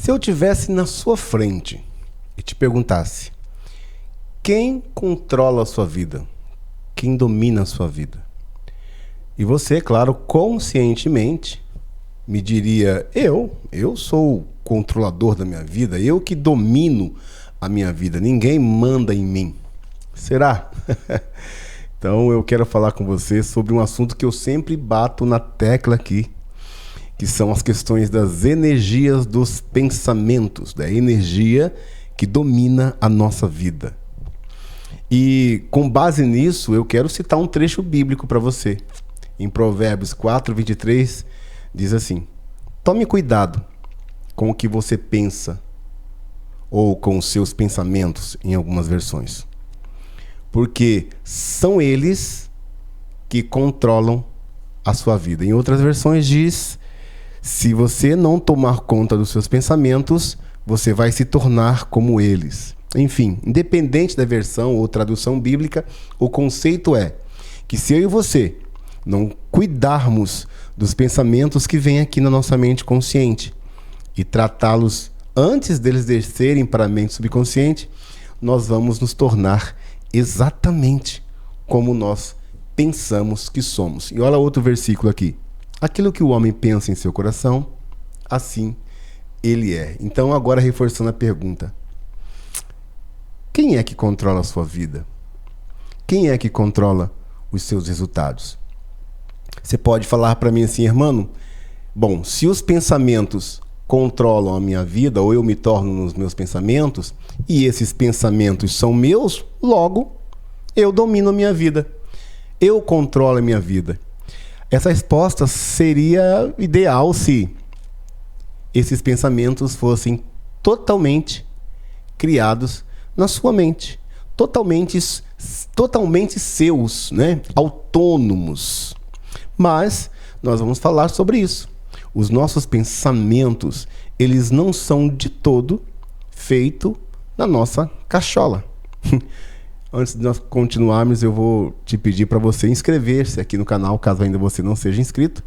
Se eu tivesse na sua frente e te perguntasse, quem controla a sua vida? Quem domina a sua vida? E você, claro, conscientemente me diria, eu sou o controlador da minha vida, eu que domino a minha vida, ninguém manda em mim. Será? Então eu quero falar com você sobre um assunto que eu sempre bato na tecla aqui, que são as questões das energias dos pensamentos, da energia que domina a nossa vida. E com base nisso, eu quero citar um trecho bíblico para você. Em Provérbios 4:23, diz assim: tome cuidado com o que você pensa, ou com os seus pensamentos, em algumas versões. Porque são eles que controlam a sua vida. Em outras versões diz: se você não tomar conta dos seus pensamentos, você vai se tornar como eles. Enfim, independente da versão ou tradução bíblica, o conceito é que se eu e você não cuidarmos dos pensamentos que vêm aqui na nossa mente consciente e tratá-los antes deles descerem para a mente subconsciente, nós vamos nos tornar exatamente como nós pensamos que somos. E olha outro versículo aqui. Aquilo que o homem pensa em seu coração, assim ele é. Então, agora reforçando a pergunta: quem é que controla a sua vida? Quem é que controla os seus resultados? Você pode falar para mim assim, irmão, bom, se os pensamentos controlam a minha vida, ou eu me torno nos meus pensamentos, e esses pensamentos são meus, logo, eu domino a minha vida. Eu controlo a minha vida. Essa resposta seria ideal se esses pensamentos fossem totalmente criados na sua mente. Totalmente seus, né? Autônomos. Mas nós vamos falar sobre isso. Os nossos pensamentos, eles não são de todo feitos na nossa cachola. Antes de nós continuarmos, eu vou te pedir para você inscrever-se aqui no canal, caso ainda você não seja inscrito.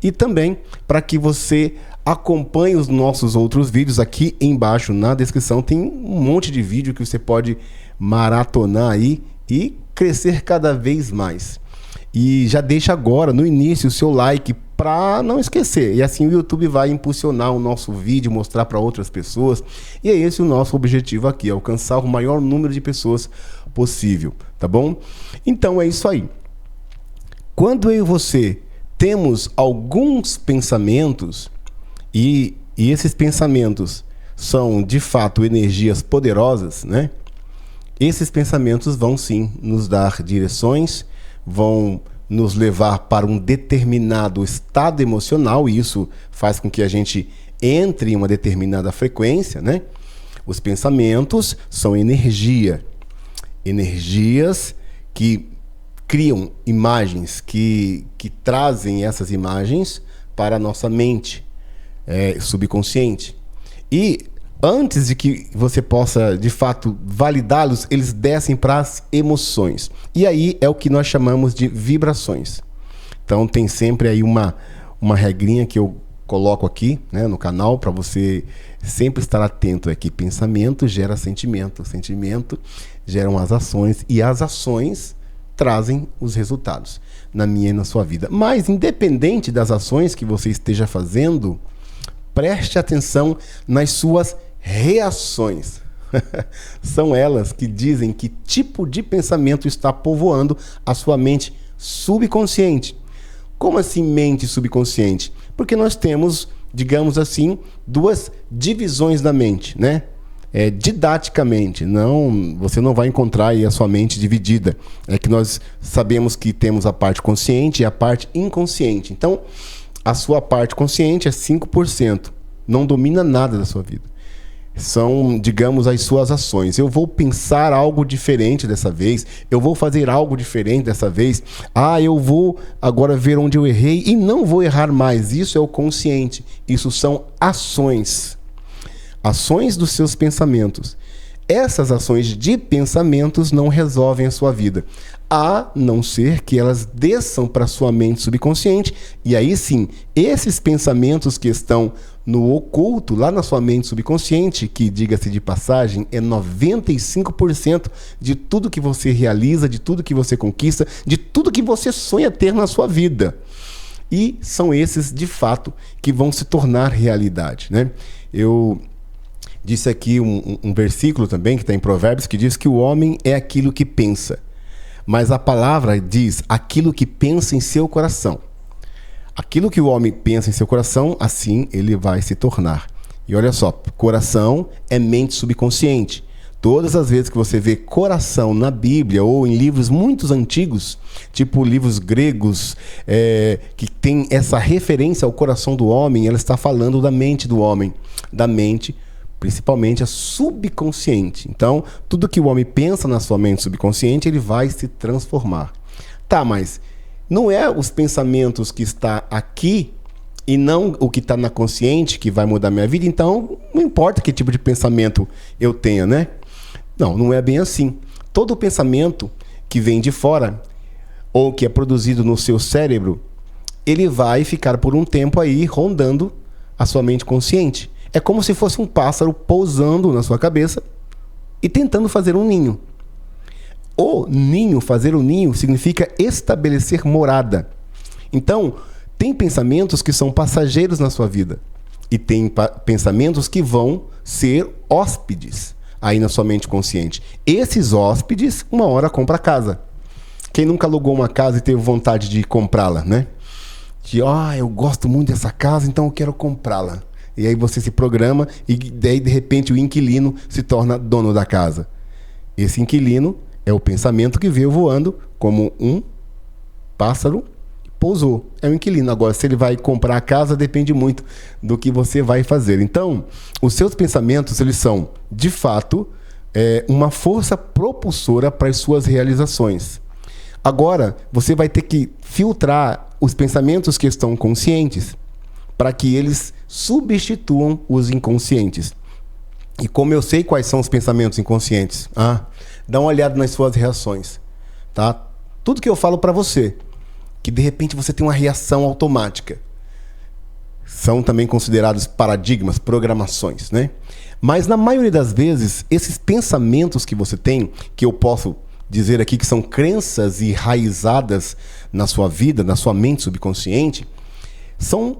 E também para que você acompanhe os nossos outros vídeos. Aqui embaixo na descrição tem um monte de vídeo que você pode maratonar aí e crescer cada vez mais. E já deixa agora, no início, o seu like para não esquecer. E assim o YouTube vai impulsionar o nosso vídeo, mostrar para outras pessoas. E é esse o nosso objetivo aqui, alcançar o maior número de pessoas possível, tá bom? Então é isso aí. Quando eu e você temos alguns pensamentos, e esses pensamentos são de fato energias poderosas, né? Esses pensamentos vão sim nos dar direções, vão nos levar para um determinado estado emocional, e isso faz com que a gente entre em uma determinada frequência, né? Os pensamentos são energias que criam imagens, que trazem essas imagens para a nossa mente subconsciente. E antes de que você possa, de fato, validá-los, eles descem para as emoções. E aí é o que nós chamamos de vibrações. Então tem sempre aí uma regrinha que eu coloco aqui, né, no canal, para você sempre estar atento. É que pensamento gera sentimento, sentimento geram as ações, e as ações trazem os resultados na minha e na sua vida. Mas independente das ações que você esteja fazendo, preste atenção nas suas reações. São elas que dizem que tipo de pensamento está povoando a sua mente subconsciente. Como assim mente subconsciente? Porque nós temos, digamos assim, duas divisões da mente, né? Didaticamente, você não vai encontrar aí a sua mente dividida. É que nós sabemos que temos a parte consciente e a parte inconsciente. Então, a sua parte consciente é 5%. Não domina nada da sua vida. São, digamos, as suas ações. Eu vou pensar algo diferente dessa vez. Eu vou fazer algo diferente dessa vez. Eu vou agora ver onde eu errei e não vou errar mais. Isso é o consciente. Isso são ações. Ações dos seus pensamentos. essas ações de pensamentos não resolvem a sua vida, a não ser que elas desçam para a sua mente subconsciente, e aí sim, esses pensamentos que estão no oculto, lá na sua mente subconsciente, que, diga-se de passagem, é 95% de tudo que você realiza, de tudo que você conquista, de tudo que você sonha ter na sua vida. E são esses, de fato, que vão se tornar realidade, né? Eu disse aqui um versículo também, que está em Provérbios, que diz que o homem é aquilo que pensa. Mas a palavra diz aquilo que pensa em seu coração. Aquilo que o homem pensa em seu coração, assim ele vai se tornar. E olha só, coração é mente subconsciente. Todas as vezes que você vê coração na Bíblia ou em livros muito antigos, tipo livros gregos, que tem essa referência ao coração do homem, ela está falando da mente do homem, da mente principalmente a subconsciente. Então, tudo que o homem pensa na sua mente subconsciente, ele vai se transformar. Tá, mas não é os pensamentos que está aqui e não o que está na consciente que vai mudar minha vida, então não importa que tipo de pensamento eu tenha, né? Não é bem assim. Todo pensamento que vem de fora ou que é produzido no seu cérebro, ele vai ficar por um tempo aí rondando a sua mente consciente. É como se fosse um pássaro pousando na sua cabeça e tentando fazer um ninho. Fazer o ninho, significa estabelecer morada. Então, tem pensamentos que são passageiros na sua vida. E tem pensamentos que vão ser hóspedes aí na sua mente consciente. Esses hóspedes, uma hora compra a casa. Quem nunca alugou uma casa e teve vontade de comprá-la, né? Eu gosto muito dessa casa, então eu quero comprá-la. E aí você se programa e daí, de repente, o inquilino se torna dono da casa. Esse inquilino é o pensamento que veio voando como um pássaro e pousou. É o inquilino. Agora, se ele vai comprar a casa, depende muito do que você vai fazer. Então, os seus pensamentos, eles são, de fato, uma força propulsora para as suas realizações. Agora, você vai ter que filtrar os pensamentos que estão conscientes para que eles substituam os inconscientes. E como eu sei quais são os pensamentos inconscientes? Dá uma olhada nas suas reações, tá? Tudo que eu falo para você, que de repente você tem uma reação automática, são também considerados paradigmas, programações, né? Mas na maioria das vezes, esses pensamentos que você tem, que eu posso dizer aqui que são crenças enraizadas na sua vida, na sua mente subconsciente, são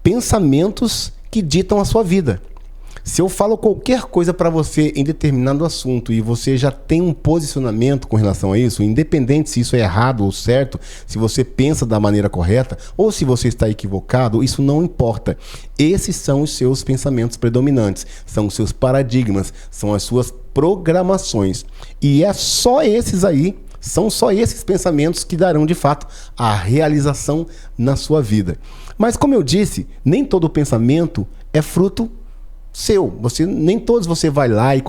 pensamentos que ditam a sua vida. Se eu falo qualquer coisa para você em determinado assunto e você já tem um posicionamento com relação a isso, independente se isso é errado ou certo, se você pensa da maneira correta ou se você está equivocado, isso não importa. Esses são os seus pensamentos predominantes, são os seus paradigmas, são as suas programações. E é só esses aí, são só esses pensamentos que darão de fato a realização na sua vida. Mas como eu disse, nem todo pensamento é fruto seu. Nem todos você vai lá e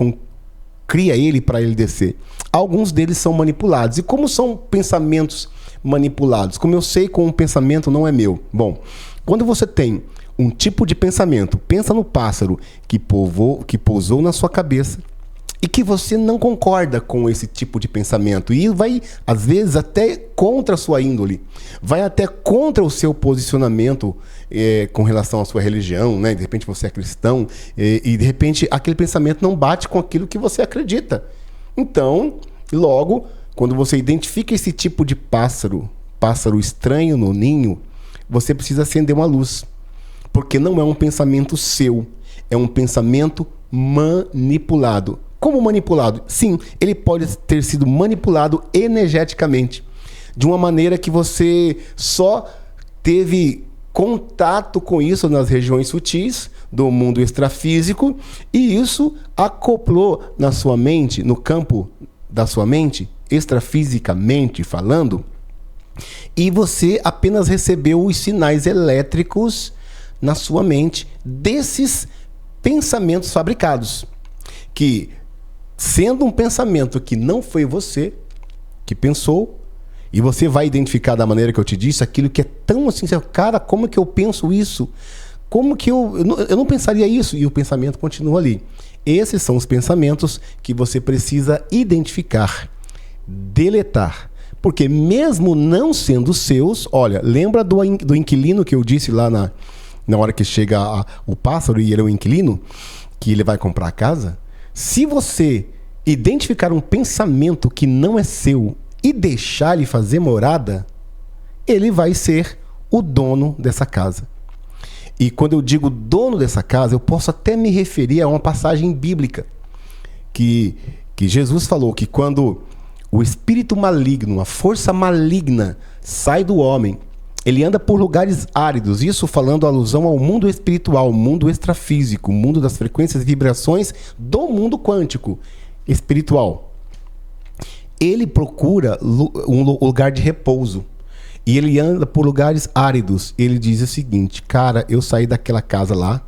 cria ele para ele descer. Alguns deles são manipulados. E como são pensamentos manipulados? Como eu sei que um pensamento não é meu? Bom, quando você tem um tipo de pensamento, pensa no pássaro que pousou na sua cabeça, e que você não concorda com esse tipo de pensamento e vai, às vezes, até contra a sua índole, vai até contra o seu posicionamento com relação à sua religião, né? De repente você é cristão e de repente aquele pensamento não bate com aquilo que você acredita. Então, logo, quando você identifica esse tipo de pássaro estranho no ninho, você precisa acender uma luz, porque não é um pensamento seu, é um pensamento manipulado. Como manipulado? Sim, ele pode ter sido manipulado energeticamente, de uma maneira que você só teve contato com isso nas regiões sutis do mundo extrafísico, e isso acoplou na sua mente, no campo da sua mente, extrafisicamente falando, e você apenas recebeu os sinais elétricos na sua mente desses pensamentos fabricados, que, sendo um pensamento que não foi você que pensou, e você vai identificar da maneira que eu te disse, aquilo que é tão assim, cara, como que eu penso isso? como que eu não pensaria isso? E o pensamento continua ali. Esses são os pensamentos que você precisa identificar, deletar. Porque mesmo não sendo seus, olha, lembra do inquilino que eu disse lá na hora que chega o pássaro e ele é o inquilino, que ele vai comprar a casa? Se você identificar um pensamento que não é seu e deixar ele fazer morada, ele vai ser o dono dessa casa. E quando eu digo dono dessa casa, eu posso até me referir a uma passagem bíblica que Jesus falou que quando o espírito maligno, a força maligna sai do homem, ele anda por lugares áridos, isso falando alusão ao mundo espiritual, o mundo extrafísico, o mundo das frequências e vibrações do mundo quântico espiritual. Ele procura um lugar de repouso. E ele anda por lugares áridos. Ele diz o seguinte: cara, eu saí daquela casa lá,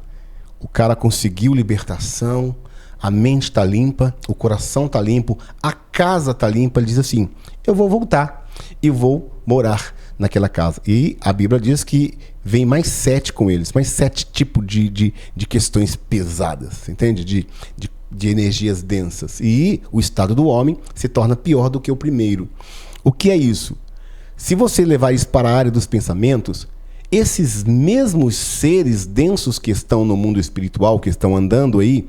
o cara conseguiu libertação, a mente está limpa, o coração está limpo, a casa está limpa. Ele diz assim: eu vou voltar e vou morar naquela casa. E a Bíblia diz que vem mais 7 com eles, mais 7 tipos de questões pesadas, entende? De energias densas. E o estado do homem se torna pior do que o primeiro. O que é isso? Se você levar isso para a área dos pensamentos, esses mesmos seres densos que estão no mundo espiritual, que estão andando aí,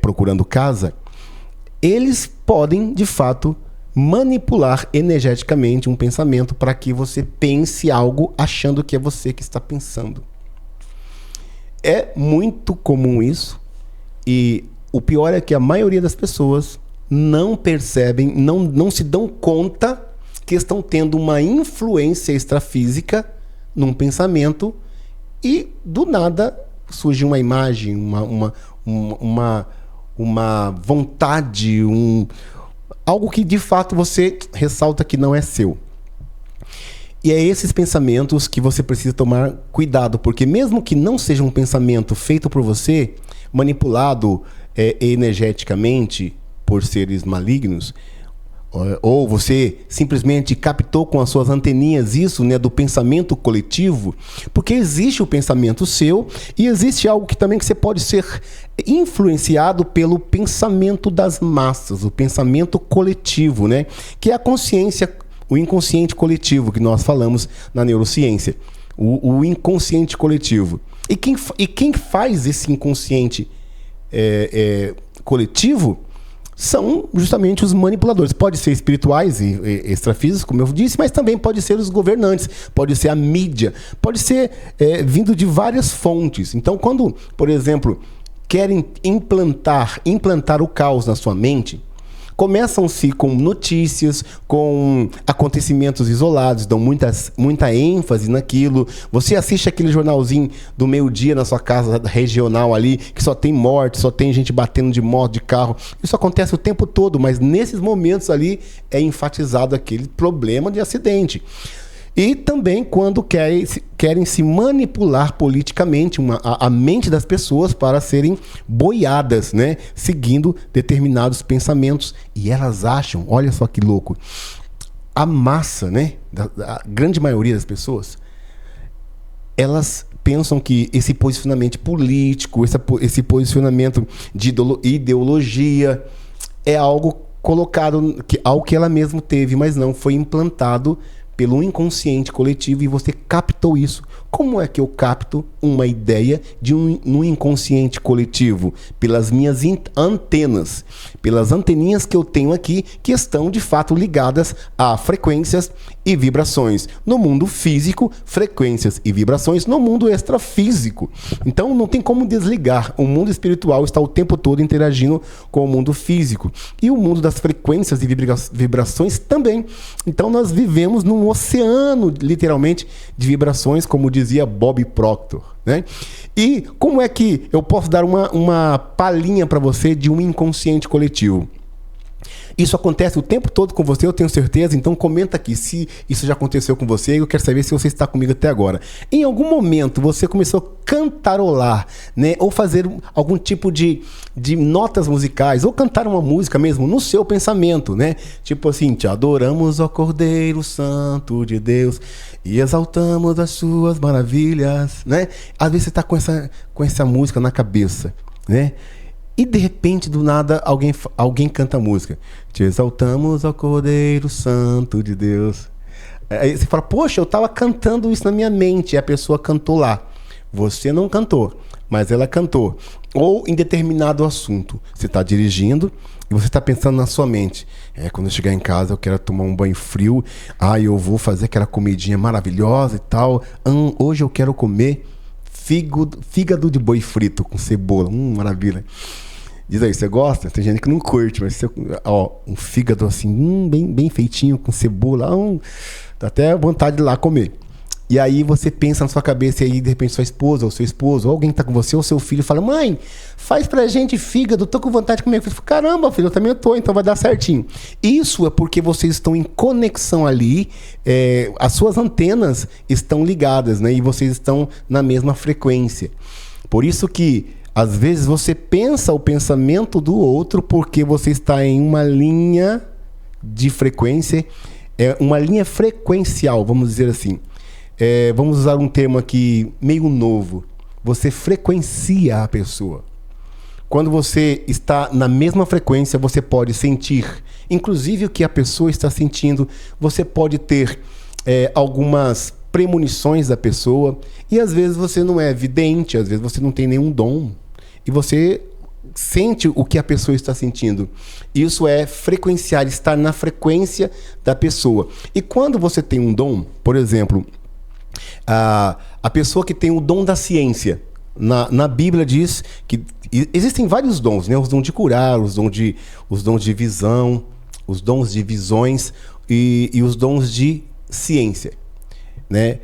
procurando casa, eles podem, de fato, manipular energeticamente um pensamento para que você pense algo achando que é você que está pensando. É muito comum isso, e o pior é que a maioria das pessoas não percebem, não se dão conta que estão tendo uma influência extrafísica num pensamento e do nada surge uma imagem, uma vontade, algo que de fato você ressalta que não é seu. E é esses pensamentos que você precisa tomar cuidado, porque mesmo que não seja um pensamento feito por você, manipulado energeticamente por seres malignos, ou você simplesmente captou com as suas anteninhas isso, né, do pensamento coletivo, porque existe o pensamento seu e existe algo que também que você pode ser influenciado pelo pensamento das massas, o pensamento coletivo, né, que é a consciência, o inconsciente coletivo que nós falamos na neurociência, o inconsciente coletivo. E quem faz esse inconsciente coletivo são justamente os manipuladores. Pode ser espirituais e extrafísicos, como eu disse, mas também pode ser os governantes, pode ser a mídia, pode ser vindo de várias fontes. Então, quando, por exemplo, querem implantar o caos na sua mente, começam-se com notícias, com acontecimentos isolados, dão muita ênfase naquilo. Você assiste aquele jornalzinho do meio-dia na sua casa regional ali, que só tem morte, só tem gente batendo de moto, de carro. Isso acontece o tempo todo, mas nesses momentos ali é enfatizado aquele problema de acidente. E também quando querem se manipular politicamente a mente das pessoas para serem boiadas, né? Seguindo determinados pensamentos. E elas acham, olha só que louco, a massa, né? A grande maioria das pessoas, elas pensam que esse posicionamento político, esse posicionamento de ideologia é algo colocado, algo que ela mesma teve, mas não, foi implantado pelo inconsciente coletivo e você captou isso. Como é que eu capto uma ideia no inconsciente coletivo? Pelas minhas antenas, pelas anteninhas que eu tenho aqui, que estão de fato ligadas a frequências e vibrações. No mundo físico, frequências e vibrações no mundo extrafísico. Então não tem como desligar. O mundo espiritual está o tempo todo interagindo com o mundo físico. E o mundo das frequências e vibrações também. Então nós vivemos num oceano, literalmente, de vibrações, como dizia Bob Proctor, né? E como é que eu posso dar uma palhinha para você de um inconsciente coletivo? Isso acontece o tempo todo com você, eu tenho certeza. Então comenta aqui se isso já aconteceu com você. Eu quero saber se você está comigo até agora. Em algum momento você começou a cantarolar, né? Ou fazer algum tipo de notas musicais, ou cantar uma música mesmo no seu pensamento, né? Tipo assim, te adoramos, ó Cordeiro Santo de Deus, e exaltamos as suas maravilhas, né? Às vezes você está com essa música na cabeça, né? E de repente, do nada, alguém canta a música. Te exaltamos ao Cordeiro Santo de Deus. Aí você fala, poxa, eu estava cantando isso na minha mente. E a pessoa cantou lá. Você não cantou, mas ela cantou. Ou em determinado assunto. Você está dirigindo e você está pensando na sua mente. Quando eu chegar em casa eu quero tomar um banho frio. Eu vou fazer aquela comidinha maravilhosa e tal. Hoje eu quero comer fígado de boi frito com cebola. Maravilha. Diz aí, você gosta? Tem gente que não curte, mas um fígado assim, bem feitinho, com cebola, dá até vontade de ir lá comer. E aí você pensa na sua cabeça, e aí de repente sua esposa ou seu esposo, ou alguém que tá com você, ou seu filho, fala, mãe, faz pra gente fígado, tô com vontade de comer. Eu falo, caramba, filho, eu também tô, então vai dar certinho. Isso é porque vocês estão em conexão ali, as suas antenas estão ligadas, né? E vocês estão na mesma frequência. Por isso que às vezes você pensa o pensamento do outro porque você está em uma linha de frequência, uma linha frequencial, vamos dizer assim. Vamos usar um termo aqui meio novo. Você frequencia a pessoa. Quando você está na mesma frequência, você pode sentir, inclusive o que a pessoa está sentindo. Você pode ter algumas premonições da pessoa, e às vezes você não é vidente, às vezes você não tem nenhum dom, e você sente o que a pessoa está sentindo. Isso é frequenciar, estar na frequência da pessoa. E quando você tem um dom, por exemplo, a pessoa que tem o dom da ciência, na Bíblia diz que existem vários dons, né? Os dons de curar, os dons de visão, os dons de visões e os dons de ciência, né?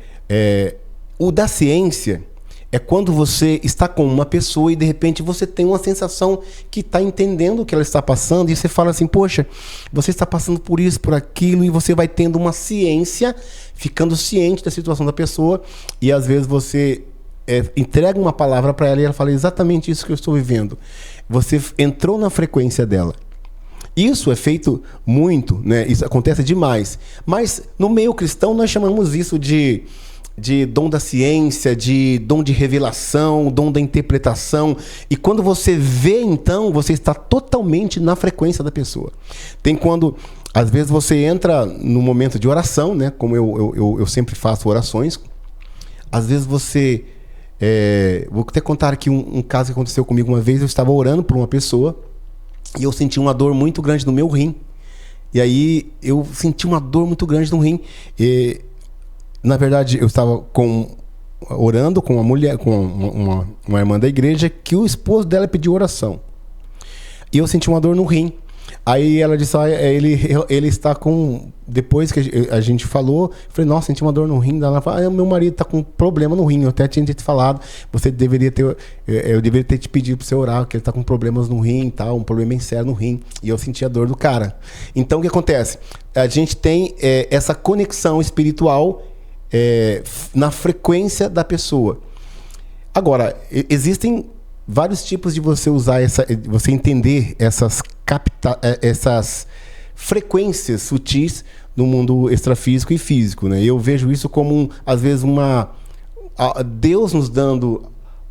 O da ciência é quando você está com uma pessoa e de repente você tem uma sensação que está entendendo o que ela está passando, e você fala assim, poxa, você está passando por isso, por aquilo, e você vai tendo uma ciência, ficando ciente da situação da pessoa, e às vezes você entrega uma palavra para ela e ela fala exatamente isso que eu estou vivendo. Você entrou na frequência dela. Isso é feito muito, né? Isso acontece demais. Mas no meio cristão nós chamamos isso de dom da ciência, de dom de revelação, dom da interpretação. E quando você vê, então, você está totalmente na frequência da pessoa. Tem quando, às vezes, você entra no momento de oração, né? Como eu sempre faço orações. Às vezes você... vou até contar aqui um caso que aconteceu comigo uma vez. Eu estava orando por uma pessoa e eu senti uma dor muito grande no meu rim. E aí eu senti uma dor muito grande no rim. Na verdade, eu estava orando com uma mulher, com uma irmã da igreja, que o esposo dela pediu oração. E eu senti uma dor no rim. Aí ela disse, ele está com... Depois que a gente falou, eu falei, nossa, senti uma dor no rim. Ela falou, meu marido está com problema no rim. Eu até tinha te falado, eu deveria ter te pedido para você orar, que ele está com problemas no rim e tal, um problema bem sério no rim. E eu senti a dor do cara. Então, o que acontece? A gente tem essa conexão espiritual na frequência da pessoa. Agora, existem vários tipos de você usar você entender essas frequências sutis no mundo extrafísico e físico, né? Eu vejo isso como às vezes Deus nos dando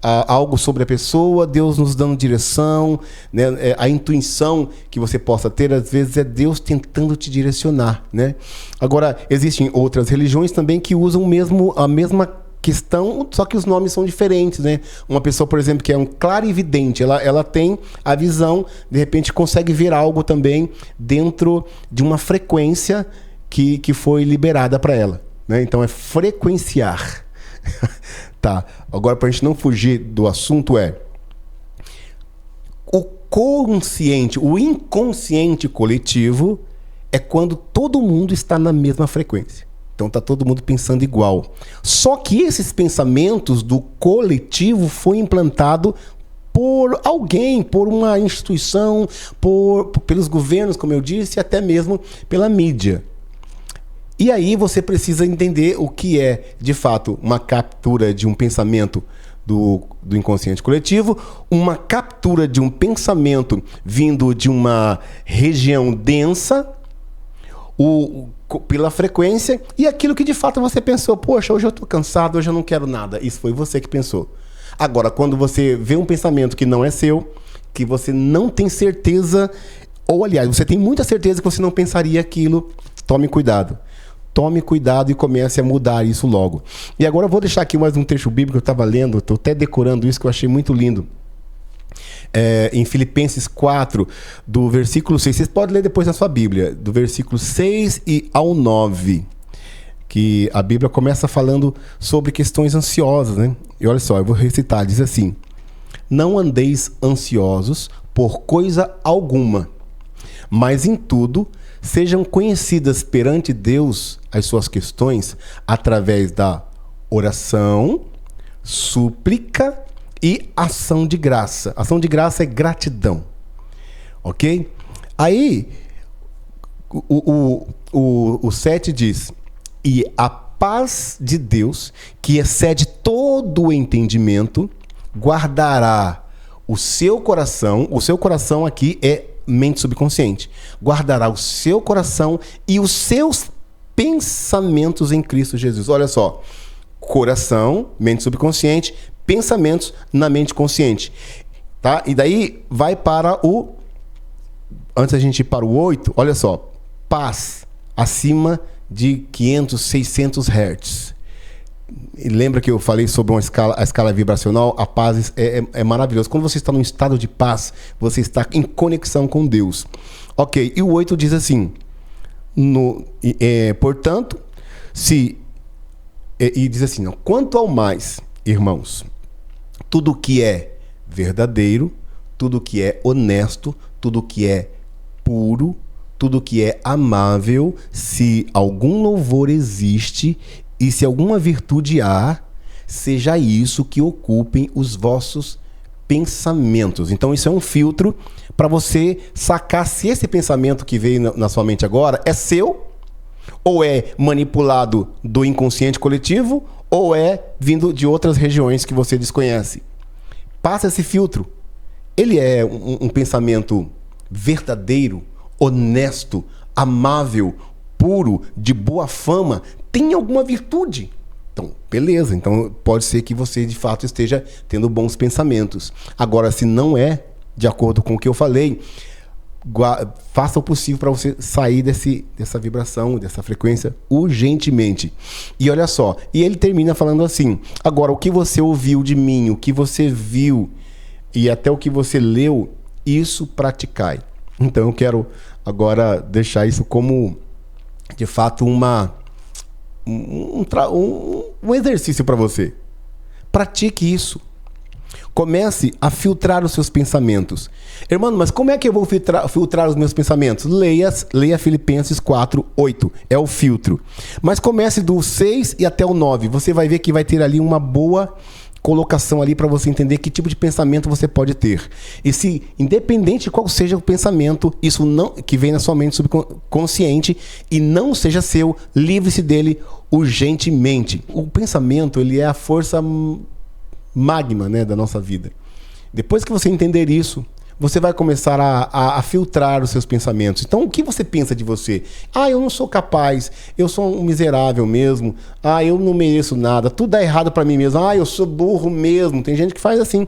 algo sobre a pessoa, Deus nos dando direção, né? A intuição que você possa ter, às vezes é Deus tentando te direcionar, né? Agora, existem outras religiões também que usam a mesma questão, só que os nomes são diferentes, né? Uma pessoa, por exemplo, que é um clarividente, ela tem a visão, de repente consegue ver algo também dentro de uma frequência que foi liberada para ela, né? Então é frequenciar. Tá. Agora, para a gente não fugir do assunto, o consciente, o inconsciente coletivo é quando todo mundo está na mesma frequência. Então está todo mundo pensando igual. Só que esses pensamentos do coletivo foi implantado por alguém, por uma instituição, pelos governos, como eu disse, e até mesmo pela mídia. E aí você precisa entender o que é, de fato, uma captura de um pensamento do inconsciente coletivo, uma captura de um pensamento vindo de uma região densa, pela frequência, e aquilo que de fato você pensou, poxa, hoje eu estou cansado, hoje eu não quero nada. Isso foi você que pensou. Agora, quando você vê um pensamento que não é seu, que você não tem certeza, ou aliás, você tem muita certeza que você não pensaria aquilo, tome cuidado. Tome cuidado e comece a mudar isso logo. E agora eu vou deixar aqui mais um trecho bíblico que eu estava lendo, estou até decorando isso, que eu achei muito lindo. Em Filipenses 4, do versículo 6, vocês podem ler depois na sua Bíblia, do versículo 6 e ao 9, que a Bíblia começa falando sobre questões ansiosas, né? E olha só, eu vou recitar, diz assim: não andeis ansiosos por coisa alguma, mas em tudo sejam conhecidas perante Deus as suas questões através da oração, súplica e ação de graça. Ação de graça é gratidão. Ok? Aí, o 7 diz: e a paz de Deus, que excede todo o entendimento, guardará o seu coração aqui é mente subconsciente, guardará o seu coração e os seus pensamentos em Cristo Jesus. Olha só, coração, mente subconsciente, pensamentos na mente consciente, tá? E daí vai para antes da gente ir para o 8, olha só, paz acima de 500, 600 Hz. E lembra que eu falei sobre a escala vibracional? A paz é maravilhosa. Quando você está num estado de paz, você está em conexão com Deus. Ok, e o 8 diz assim: portanto, e diz assim, não, quanto ao mais, irmãos, tudo que é verdadeiro, tudo que é honesto, tudo que é puro, tudo que é amável, se algum louvor existe e se alguma virtude há, seja isso que ocupem os vossos pensamentos. Então isso é um filtro para você sacar se esse pensamento que veio na sua mente agora é seu, ou é manipulado do inconsciente coletivo, ou é vindo de outras regiões que você desconhece. Passa esse filtro. Ele é um pensamento verdadeiro, honesto, amável, puro, de boa fama, tem alguma virtude. Então, beleza. Então, pode ser que você, de fato, esteja tendo bons pensamentos. Agora, se não é, de acordo com o que eu falei, faça o possível para você sair dessa vibração, dessa frequência, urgentemente. E olha só, e ele termina falando assim: agora, o que você ouviu de mim, o que você viu e até o que você leu, isso praticai. Então, eu quero agora deixar isso como, de fato, um exercício para você. Pratique isso. Comece a filtrar os seus pensamentos. Irmão, mas como é que eu vou filtrar os meus pensamentos? Leia Filipenses 4, 8. É o filtro. Mas comece do 6 e até o 9. Você vai ver que vai ter ali uma boa colocação ali para você entender que tipo de pensamento você pode ter. E se, independente de qual seja o pensamento, isso não que vem na sua mente subconsciente e não seja seu, livre-se dele urgentemente. O pensamento, ele é a força magma, né, da nossa vida. Depois que você entender isso, você vai começar a filtrar os seus pensamentos. Então, o que você pensa de você? Ah, eu não sou capaz, eu sou um miserável mesmo, ah, eu não mereço nada, tudo dá errado para mim mesmo, ah, eu sou burro mesmo. Tem gente que faz assim.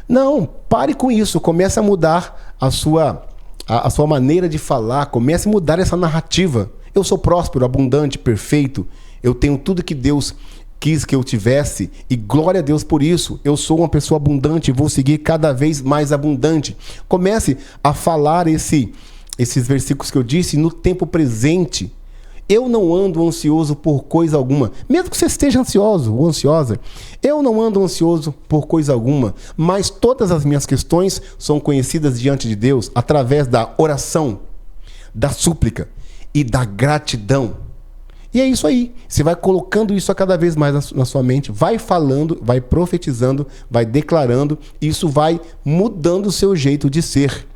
Não, pare com isso, comece a mudar a sua maneira de falar, comece a mudar essa narrativa. Eu sou próspero, abundante, perfeito, eu tenho tudo que Deus quis que eu tivesse, e glória a Deus por isso. Eu sou uma pessoa abundante e vou seguir cada vez mais abundante. Comece a falar esses versículos que eu disse no tempo presente. Eu não ando ansioso por coisa alguma. Mesmo que você esteja ansioso ou ansiosa, eu não ando ansioso por coisa alguma, mas todas as minhas questões são conhecidas diante de Deus através da oração, da súplica e da gratidão. E é isso aí. Você vai colocando isso a cada vez mais na sua mente, vai falando, vai profetizando, vai declarando, e isso vai mudando o seu jeito de ser.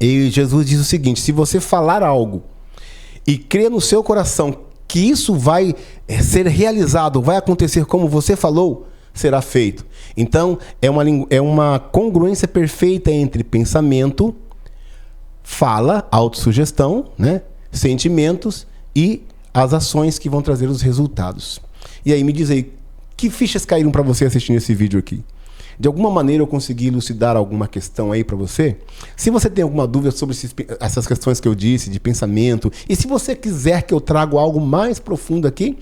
E Jesus diz o seguinte: se você falar algo e crer no seu coração que isso vai ser realizado, vai acontecer como você falou, será feito. Então, é uma congruência perfeita entre pensamento, fala, autossugestão, né, sentimentos e as ações que vão trazer os resultados. E aí, me diz aí, que fichas caíram para você assistindo esse vídeo aqui? De alguma maneira eu consegui elucidar alguma questão aí para você? Se você tem alguma dúvida sobre essas questões que eu disse, de pensamento, e se você quiser que eu traga algo mais profundo aqui,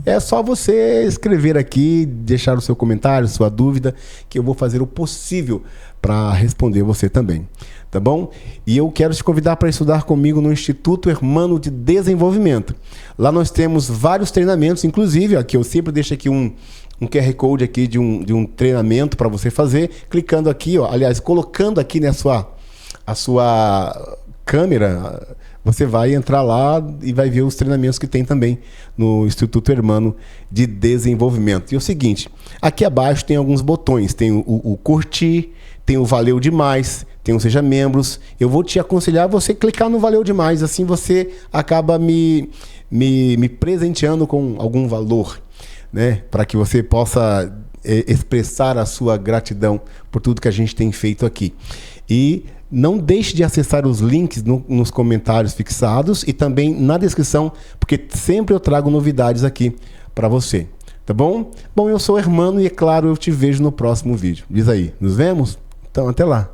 é só você escrever aqui, deixar o seu comentário, sua dúvida, que eu vou fazer o possível para responder você também. Tá bom? E eu quero te convidar para estudar comigo no Instituto Hermano de Desenvolvimento. Lá nós temos vários treinamentos, inclusive, aqui eu sempre deixo aqui um QR Code aqui de um treinamento para você fazer, clicando aqui, ó, aliás, colocando aqui a sua câmera, você vai entrar lá e vai ver os treinamentos que tem também no Instituto Hermano de Desenvolvimento. E é o seguinte, aqui abaixo tem alguns botões, tem o curtir, tem o valeu demais, tem o seja membros. Eu vou te aconselhar você clicar no valeu demais, assim você acaba me presenteando com algum valor, né, para que você possa expressar a sua gratidão por tudo que a gente tem feito aqui. E não deixe de acessar os links nos comentários fixados e também na descrição, porque sempre eu trago novidades aqui para você. Tá bom? Bom, eu sou o Hermano e, é claro, eu te vejo no próximo vídeo. Diz aí, nos vemos? Então, até lá.